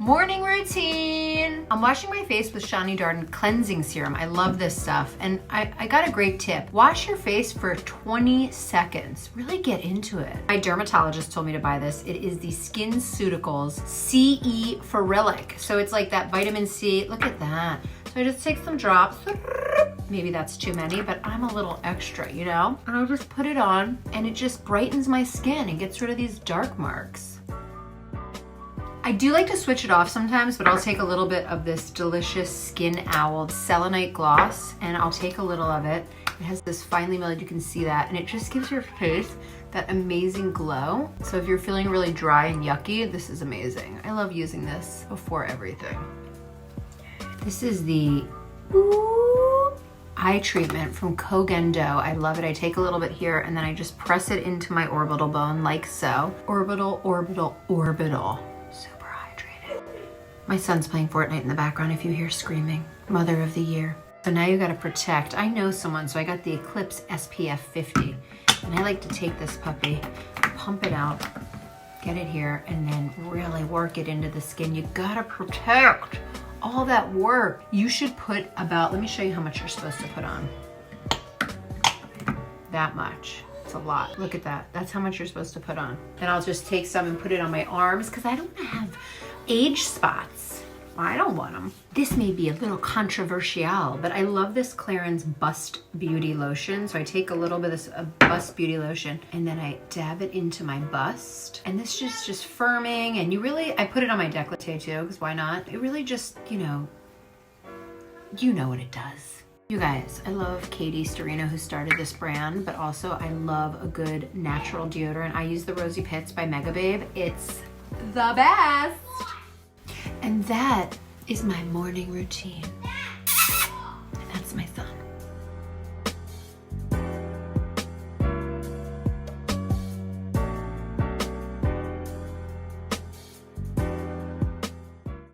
Morning routine. I'm washing my face with Shani Darden cleansing serum. I love this stuff. And I got a great tip. Wash your face for 20 seconds. Really get into it. My dermatologist told me to buy this. It is the SkinCeuticals CE Ferulic. So it's like that vitamin C. Look at that. So I just take some drops. Maybe that's too many, but I'm a little extra, you know? And I'll just put it on and it just brightens my skin and gets rid of these dark marks. I do like to switch it off sometimes, but I'll take a little bit of this delicious Skin Owl selenite gloss and I'll take a little of it. It has this finely mellowed, you can see that, and it just gives your face that amazing glow. So if you're feeling really dry and yucky, this is amazing. I love using this before everything. This is the eye treatment from Kogendo. I love it. I take a little bit here and then I just press it into my orbital bone like so. Orbital, orbital, orbital. Super hydrated. My son's playing Fortnite in the background if you hear screaming. Mother of the year. So now you gotta protect. I know someone, so I got the Eclipse SPF 50. And I like to take this puppy, pump it out, get it here, and then really work it into the skin. You gotta protect. All that work. You should put about, let me show you how much you're supposed to put on. That much. It's a lot. Look at that. That's how much you're supposed to put on. And I'll just take some and put it on my arms because I don't want to have age spots. I don't want them. This may be a little controversial, but I love this Clarins Bust Beauty Lotion. So I take a little bit of this Bust Beauty Lotion and then I dab it into my bust. And this is just firming, and I put it on my décolleté too, because why not? It really just, you know what it does. You guys, I love Katie Storino, who started this brand, but also I love a good natural deodorant. I use the Rosy Pits by Megababe. It's the best. And that is my morning routine.